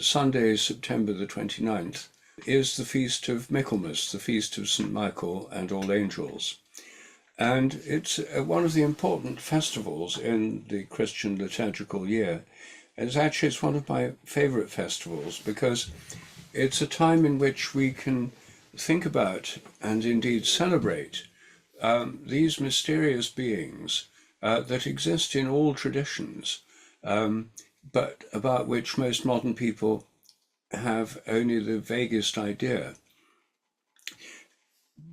Sunday, September the 29th, is the feast of Michaelmas, the feast of St. Michael and all angels. And it's one of the important festivals in the Christian liturgical year. It's one of my favorite festivals because it's a time in which we can think about and indeed celebrate these mysterious beings that exist in all traditions, but about which most modern people have only the vaguest idea.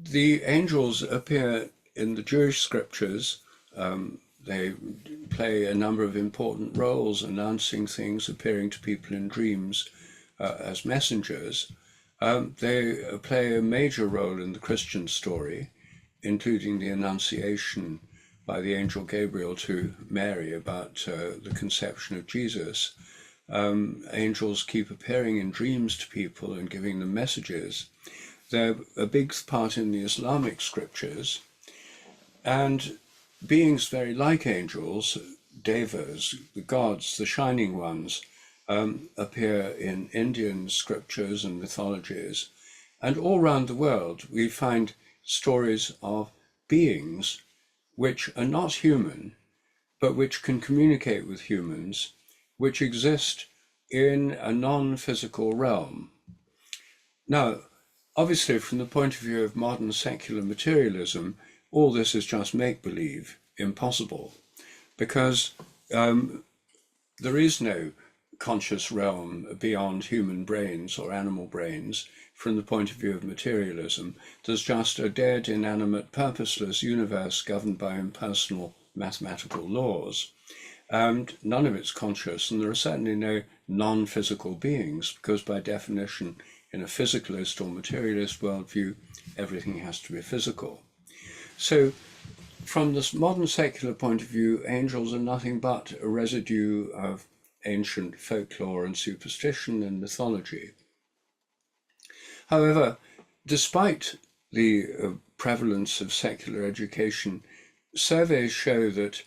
The angels appear in the Jewish scriptures. They play a number of important roles, announcing things, appearing to people in dreams as messengers. They play a major role in the Christian story, including the Annunciation by the angel Gabriel to Mary about the conception of Jesus. Angels keep appearing in dreams to people and giving them messages. They're a big part in the Islamic scriptures, and beings very like angels, devas, the gods, the shining ones, appear in Indian scriptures and mythologies. And all around the world, we find stories of beings which are not human, but which can communicate with humans, which exist in a non-physical realm. Now, obviously, from the point of view of modern secular materialism, all this is just make-believe, impossible, because there is no conscious realm beyond human brains or animal brains. From the point of view of materialism, there's just a dead, inanimate, purposeless universe governed by impersonal mathematical laws. And none of it's conscious, and there are certainly no non-physical beings, because by definition, in a physicalist or materialist worldview, everything has to be physical. So, from this modern secular point of view, angels are nothing but a residue of ancient folklore and superstition and mythology. However, despite the prevalence of secular education, surveys show that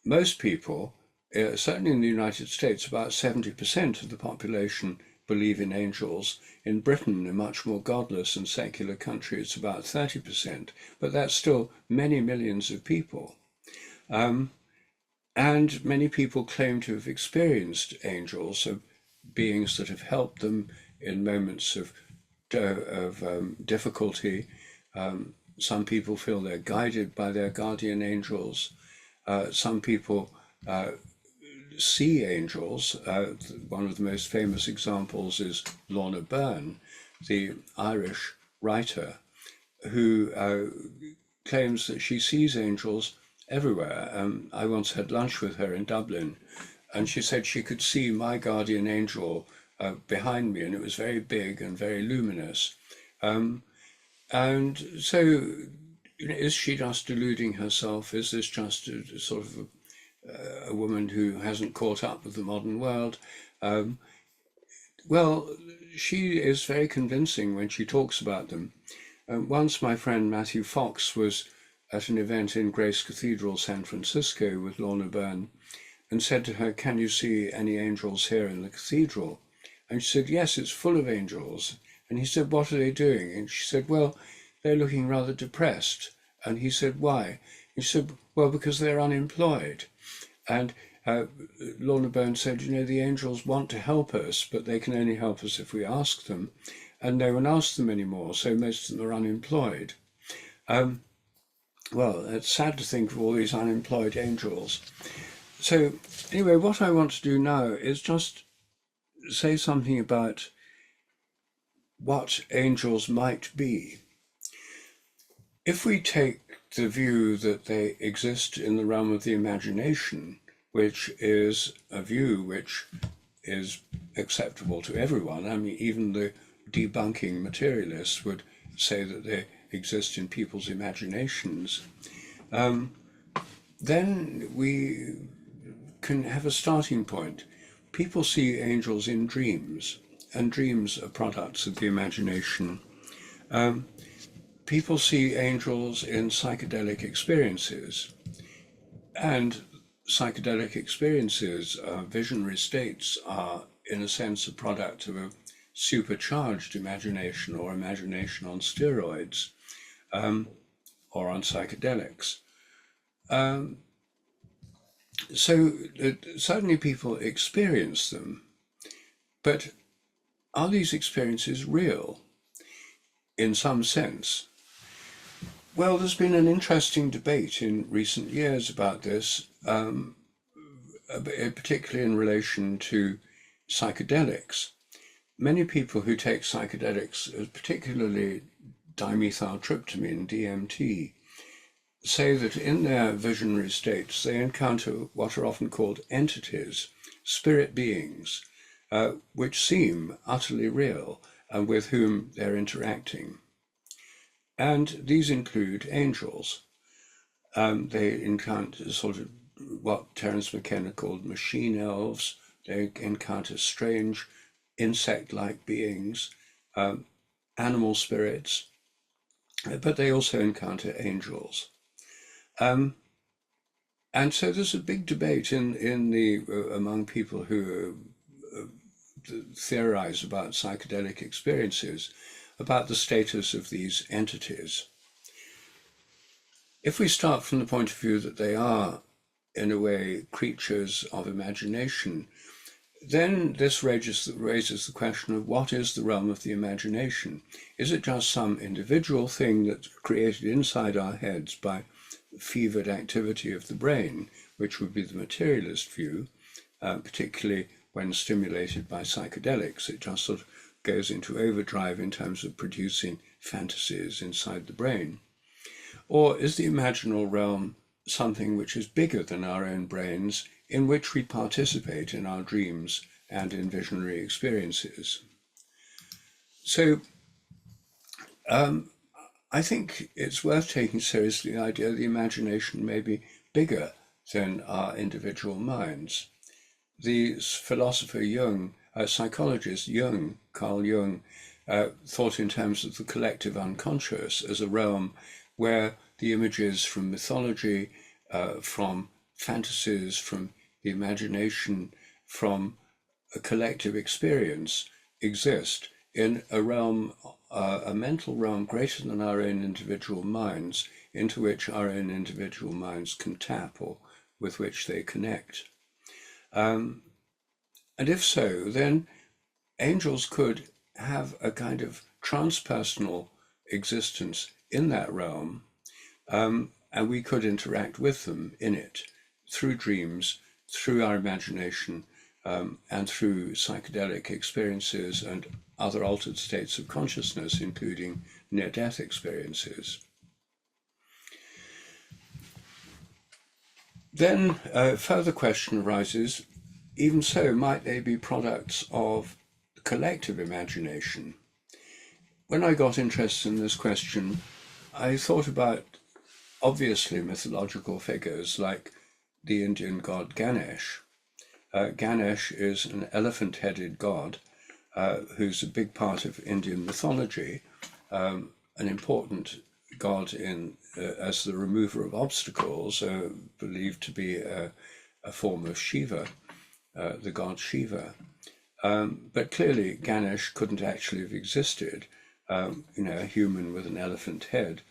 most people, certainly in the United States, about 70% of the population believe in angels. In Britain, a much more godless and secular country, it's about 30%, but that's still many millions of people. And many people claim to have experienced angels, so beings that have helped them in moments of difficulty. Some people feel they're guided by their guardian angels. Some people see angels. One of the most famous examples is Lorna Byrne, the Irish writer, who claims that she sees angels everywhere. I once had lunch with her in Dublin, and she said she could see my guardian angel behind me, and it was very big and very luminous. And so, is she just deluding herself? Is this just a sort of a woman who hasn't caught up with the modern world? Well, she is very convincing when she talks about them. Once my friend Matthew Fox was at an event in Grace Cathedral, San Francisco, with Lorna Byrne, and said to her, "Can you see any angels here in the cathedral?" And she said, "Yes, it's full of angels." And he said, "What are they doing?" And she said, "Well, they're looking rather depressed." And he said, "Why?" And she said, "Well, because they're unemployed." And Lorna Byrne said, "You know, the angels want to help us, but they can only help us if we ask them. And no one asks them anymore, so most of them are unemployed." Well, it's sad to think of all these unemployed angels. So anyway, what I want to do now is just say something about what angels might be. If we take the view that they exist in the realm of the imagination, which is a view which is acceptable to everyone, I mean, even the debunking materialists would say that they exist in people's imaginations, then we can have a starting point. People see angels in dreams, and dreams are products of the imagination. People see angels in psychedelic experiences, and psychedelic experiences, visionary states, are in a sense, a product of a supercharged imagination or imagination on steroids or on psychedelics. So certainly people experience them, but are these experiences real in some sense? Well, there's been an interesting debate in recent years about this, particularly in relation to psychedelics. Many people who take psychedelics, particularly dimethyltryptamine, DMT, say that in their visionary states they encounter what are often called entities, spirit beings, which seem utterly real and with whom they're interacting. And these include angels. They encounter sort of what Terence McKenna called machine elves. They encounter strange insect-like beings, animal spirits, but they also encounter angels. And so there's a big debate among people who theorize about psychedelic experiences about the status of these entities. If we start from the point of view that they are, in a way, creatures of imagination, then this raises the question of what is the realm of the imagination? Is it just some individual thing that's created inside our heads by fevered activity of the brain, which would be the materialist view, particularly when stimulated by psychedelics? It just sort of goes into overdrive in terms of producing fantasies inside the brain. Or is the imaginal realm something which is bigger than our own brains, in which we participate in our dreams and in visionary experiences? So I think it's worth taking seriously the idea that the imagination may be bigger than our individual minds. The philosopher Jung, psychologist Jung, Carl Jung, thought in terms of the collective unconscious as a realm where the images from mythology, from fantasies, from the imagination, from a collective experience exist in a realm, a mental realm greater than our own individual minds, into which our own individual minds can tap or with which they connect. And if so, then angels could have a kind of transpersonal existence in that realm, and we could interact with them in it through dreams, through our imagination, and through psychedelic experiences and other altered states of consciousness, including near-death experiences. Then a further question arises, even so, might they be products of collective imagination? When I got interested in this question, I thought about obviously mythological figures like the Indian god Ganesh. Ganesh is an elephant-headed god who's a big part of Indian mythology, an important god as the remover of obstacles, believed to be a form of Shiva, the god Shiva. But clearly Ganesh couldn't actually have existed, a human with an elephant head.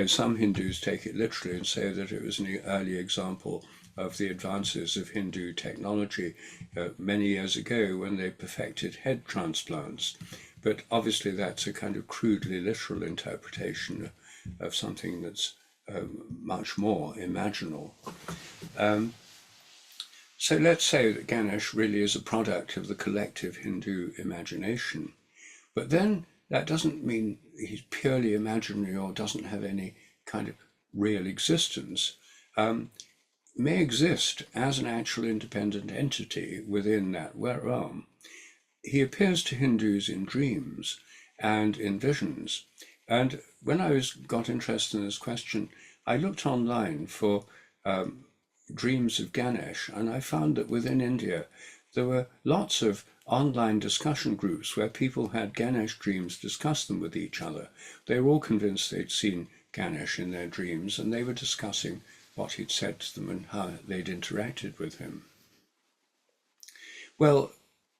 Some Hindus take it literally and say that it was an early example of the advances of Hindu technology many years ago when they perfected head transplants. But obviously that's a kind of crudely literal interpretation of something that's much more imaginal. So let's say that Ganesh really is a product of the collective Hindu imagination. But then that doesn't mean he's purely imaginary or doesn't have any kind of real existence. May exist as an actual independent entity within that realm. He appears to Hindus in dreams and in visions. And when I got interested in this question, I looked online for dreams of Ganesh, and I found that within India there were lots of online discussion groups where people had Ganesh dreams, discussed them with each other. They were all convinced they'd seen Ganesh in their dreams, and they were discussing what he'd said to them and how they'd interacted with him. Well,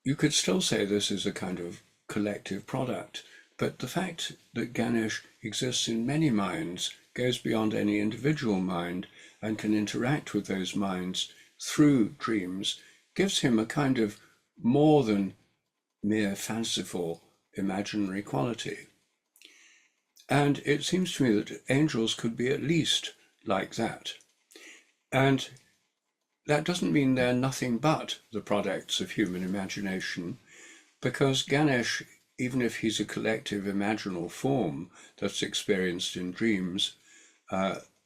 you could still say this is a kind of collective product, but the fact that Ganesh exists in many minds goes beyond any individual mind and can interact with those minds through dreams gives him a kind of more than mere fanciful imaginary quality. And it seems to me that angels could be at least like that. And that doesn't mean they're nothing but the products of human imagination, because Ganesh, even if he's a collective imaginal form that's experienced in dreams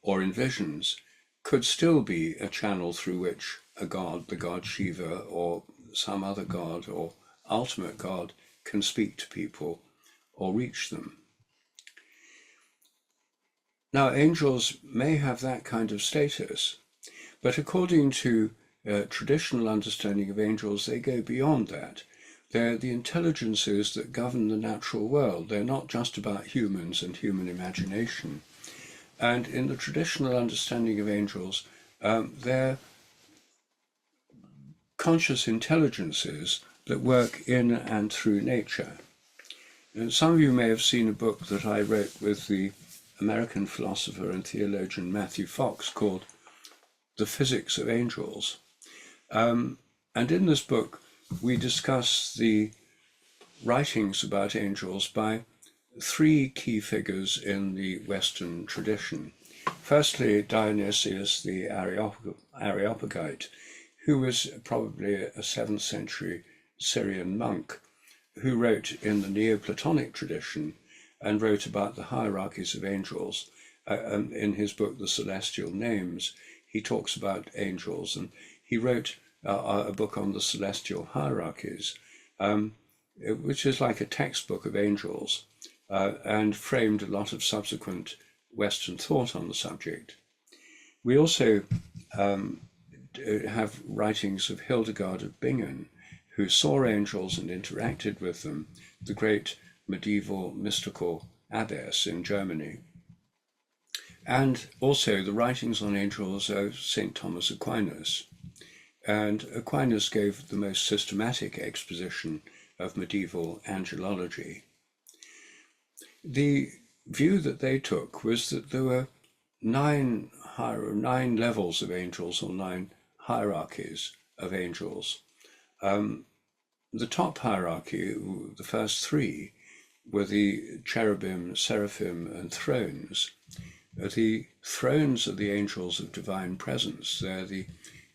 or in visions, could still be a channel through which a god, the god Shiva, or some other god or ultimate god, can speak to people or reach them. Now, angels may have that kind of status, but according to traditional understanding of angels, they go beyond that. They're the intelligences that govern the natural world. They're not just about humans and human imagination. And in the traditional understanding of angels, they're conscious intelligences that work in and through nature. And some of you may have seen a book that I wrote with the American philosopher and theologian Matthew Fox called The Physics of Angels. And in this book, we discuss the writings about angels by three key figures in the Western tradition. Firstly, Dionysius the Areopagite, who was probably a 7th century Syrian monk, who wrote in the Neoplatonic tradition and wrote about the hierarchies of angels. In his book, The Celestial Names, he talks about angels, and he wrote a book on the celestial hierarchies, which is like a textbook of angels, and framed a lot of subsequent Western thought on the subject. We also have writings of Hildegard of Bingen, who saw angels and interacted with them, the great medieval mystical abbess in Germany. And also the writings on angels of St. Thomas Aquinas. And Aquinas gave the most systematic exposition of medieval angelology. The view that they took was that there were nine levels of angels, or 9 hierarchies of angels. The top hierarchy, the first 3, were the cherubim, seraphim, and thrones. The thrones are the angels of divine presence. They're the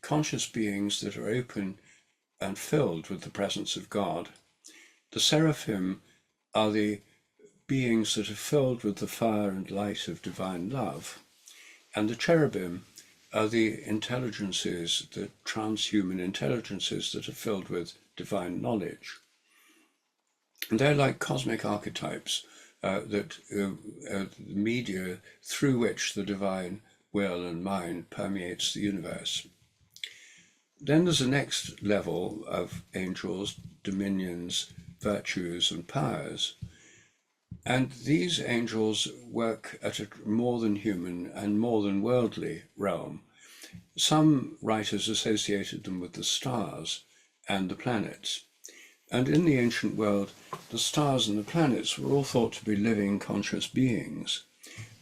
conscious beings that are open and filled with the presence of God. The seraphim are the beings that are filled with the fire and light of divine love. And the cherubim are the intelligences, the transhuman intelligences that are filled with divine knowledge. And they're like cosmic archetypes, media through which the divine will and mind permeates the universe. Then there's the next level of angels, dominions, virtues, and powers. And these angels work at a more than human and more than worldly realm. Some writers associated them with the stars and the planets. And in the ancient world, the stars and the planets were all thought to be living, conscious beings.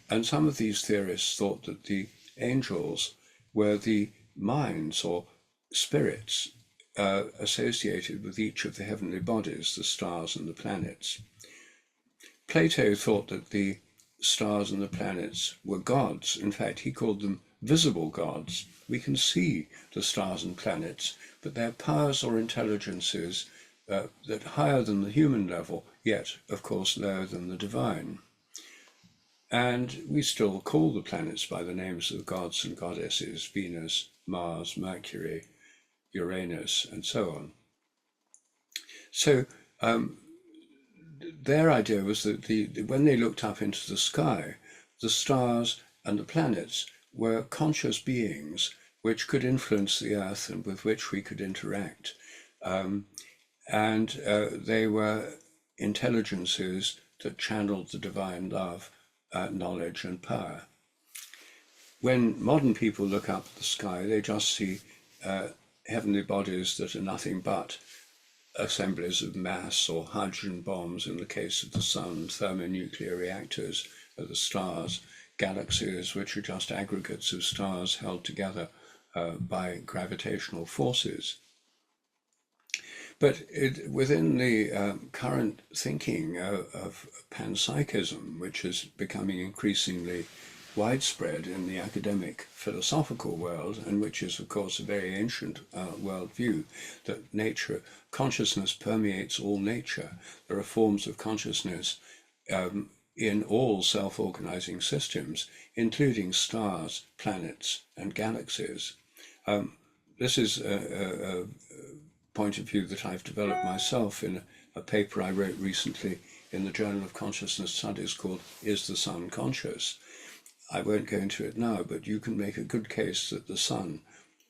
And some of these theorists thought that the angels were the minds or spirits associated with each of the heavenly bodies, the stars and the planets. Plato thought that the stars and the planets were gods. In fact, he called them visible gods. We can see the stars and planets, but they're powers or intelligences that higher than the human level, yet, of course, lower than the divine. And we still call the planets by the names of gods and goddesses: Venus, Mars, Mercury, Uranus, and so on. So their idea was that when they looked up into the sky, the stars and the planets were conscious beings which could influence the earth and with which we could interact. And they were intelligences that channeled the divine love, knowledge, and power. When modern people look up at the sky, they just see heavenly bodies that are nothing but assemblies of mass or hydrogen bombs in the case of the sun, thermonuclear reactors of the stars, galaxies which are just aggregates of stars held together by gravitational forces. But within the current thinking of panpsychism, which is becoming increasingly widespread in the academic philosophical world, and which is of course a very ancient worldview, that nature, consciousness permeates all nature. There are forms of consciousness in all self-organizing systems, including stars, planets, and galaxies. This is a point of view that I've developed myself in a paper I wrote recently in the Journal of Consciousness Studies called Is the Sun Conscious? I won't go into it now, but you can make a good case that the sun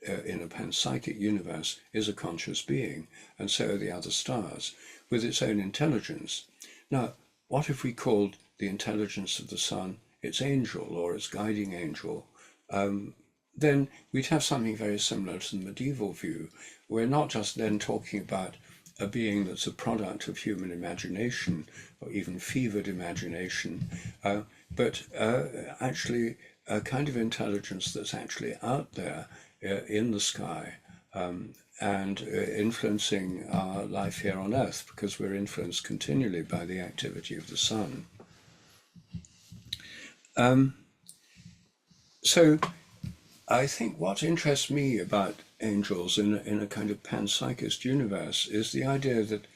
in a panpsychic universe is a conscious being, and so are the other stars, with its own intelligence. Now, what if we called the intelligence of the sun its angel or its guiding angel? Then we'd have something very similar to the medieval view. We're not just then talking about a being that's a product of human imagination or even fevered imagination, but actually a kind of intelligence that's actually out there in the sky and influencing our life here on Earth, because we're influenced continually by the activity of the sun. So I think what interests me about angels in a kind of panpsychist universe is the idea that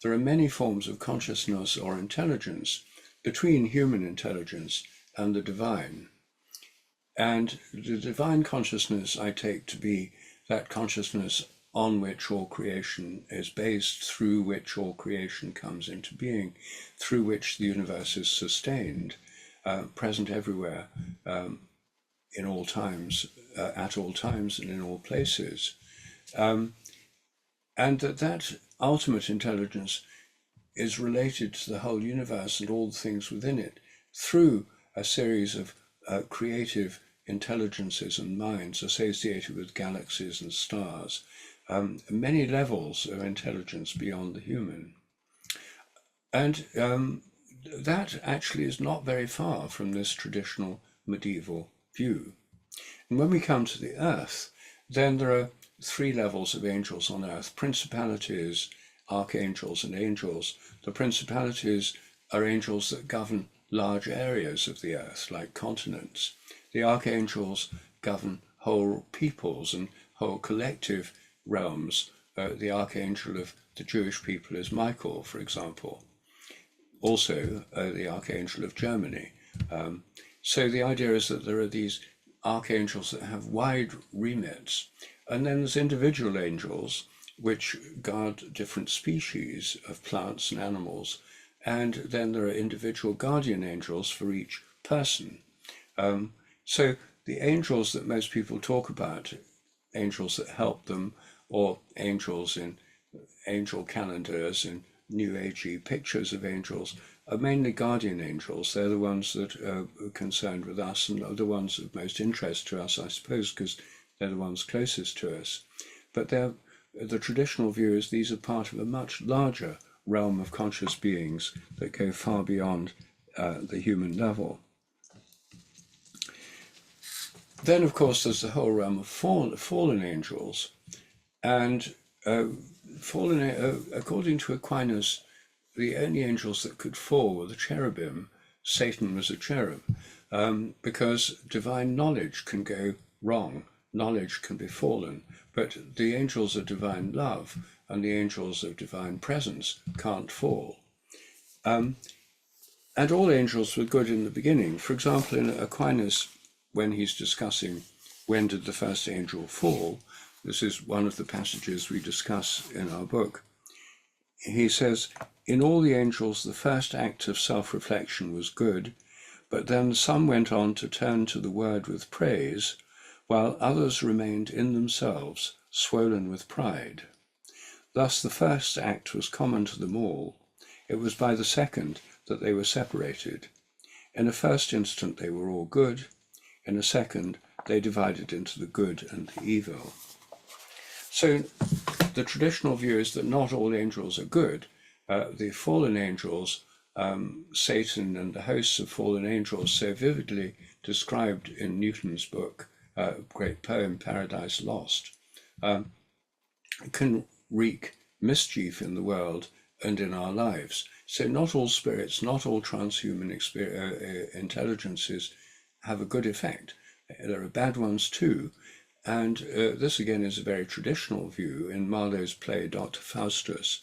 there are many forms of consciousness or intelligence between human intelligence and the divine. And the divine consciousness I take to be that consciousness on which all creation is based, through which all creation comes into being, through which the universe is sustained, present everywhere, in all times, at all times and in all places. And that ultimate intelligence is related to the whole universe and all the things within it through a series of creative intelligences and minds associated with galaxies and stars, many levels of intelligence beyond the human. And that actually is not very far from this traditional medieval view. And when we come to the earth, then there are three levels of angels on earth: principalities, archangels, and angels. The principalities are angels that govern large areas of the earth, like continents. The archangels govern whole peoples and whole collective realms. The archangel of the Jewish people is Michael, for example. Also, the archangel of Germany. So the idea is that there are these archangels that have wide remits, and then there's individual angels which guard different species of plants and animals, and then there are individual guardian angels for each person. So the angels that most people talk about, angels that help them, or angels in angel calendars and New Agey pictures of angels, are mainly guardian angels. They're the ones that are concerned with us and are the ones of most interest to us, I suppose, because they're the ones closest to us. But the traditional view is these are part of a much larger realm of conscious beings that go far beyond the human level. Then, of course, there's the whole realm of fallen angels. And according to Aquinas, the only angels that could fall were the cherubim. Satan was a cherub, because divine knowledge can go wrong. Knowledge can be fallen, but the angels of divine love and the angels of divine presence can't fall. And all angels were good in the beginning. For example, in Aquinas, when he's discussing when did the first angel fall, this is one of the passages we discuss in our book. He says, "In all the angels, the first act of self-reflection was good, but then some went on to turn to the word with praise, while others remained in themselves, swollen with pride. Thus the first act was common to them all. It was by the second that they were separated. In a first instant they were all good. In a second they divided into the good and the evil." So the traditional view is that not all angels are good. The fallen angels, Satan and the hosts of fallen angels, so vividly described in Newton's book, great poem, Paradise Lost, can wreak mischief in the world and in our lives. So not all spirits, not all transhuman intelligences have a good effect. There are bad ones too. And this again is a very traditional view. In Marlowe's play, Dr. Faustus,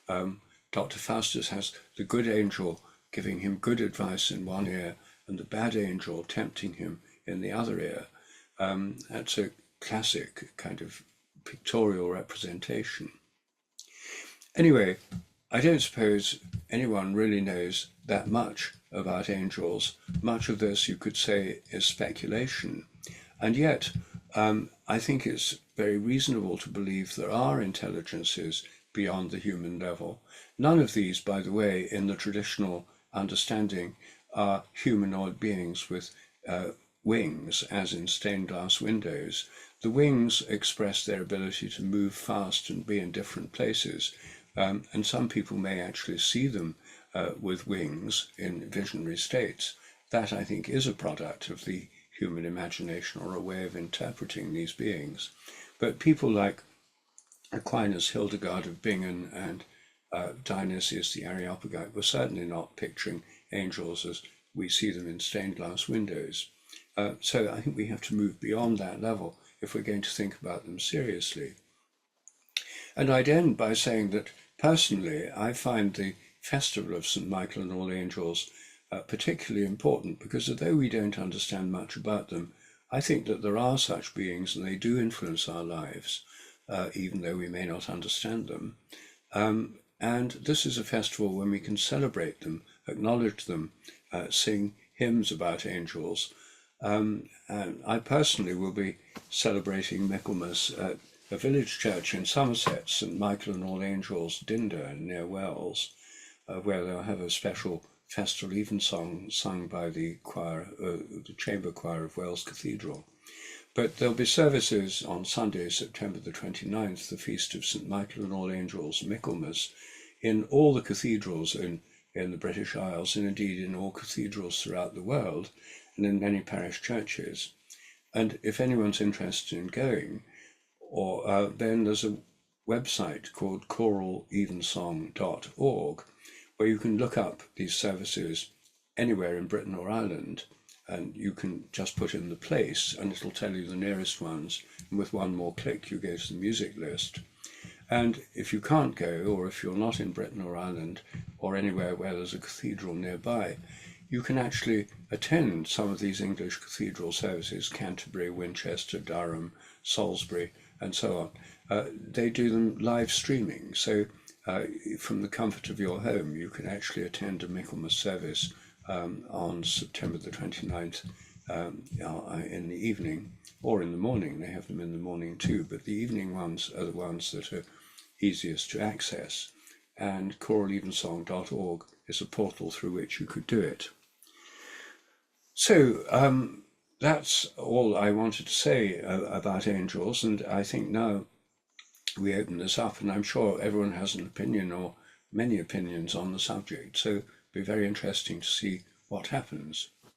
Dr. Faustus has the good angel giving him good advice in one ear and the bad angel tempting him in the other ear. That's a classic kind of pictorial representation. Anyway, I don't suppose anyone really knows that much about angels. Much of this, you could say, is speculation. And yet, I think it's very reasonable to believe there are intelligences beyond the human level. None of these, by the way, in the traditional understanding, are humanoid beings with wings, as in stained glass windows. The wings express their ability to move fast and be in different places. And some people may actually see them with wings in visionary states. That, I think, is a product of the human imagination, or a way of interpreting these beings. But people like Aquinas, Hildegard of Bingen, and Dionysius the Areopagite were certainly not picturing angels as we see them in stained glass windows. So I think we have to move beyond that level if we're going to think about them seriously. And I'd end by saying that personally, I find the festival of St. Michael and all angels particularly important, because although we don't understand much about them, I think that there are such beings and they do influence our lives, even though we may not understand them. And this is a festival when we can celebrate them, acknowledge them, sing hymns about angels. And I personally will be celebrating Michaelmas at a village church in Somerset, St. Michael and All Angels Dinder near Wells, where they'll have a special festal evensong sung by the choir, the chamber choir of Wells Cathedral. But there'll be services on Sunday, September the 29th, the feast of St. Michael and All Angels, Michaelmas, in all the cathedrals in the British Isles, and indeed in all cathedrals throughout the world, and in many parish churches. And if anyone's interested in going, or then there's a website called choralevensong.org, where you can look up these services anywhere in Britain or Ireland, and you can just put in the place and it'll tell you the nearest ones, and with one more click you go to the music list. And if you can't go, or if you're not in Britain or Ireland or anywhere where there's a cathedral nearby, you can actually attend some of these English cathedral services, Canterbury, Winchester, Durham, Salisbury, and so on. They do them live streaming, so from the comfort of your home, you can actually attend a Michaelmas service on September the 29th in the evening, or in the morning. They have them in the morning too, but the evening ones are the ones that are easiest to access. And choralevensong.org is a portal through which you could do it. So that's all I wanted to say about angels, and I think now we open this up, and I'm sure everyone has an opinion or many opinions on the subject, so it'll be very interesting to see what happens.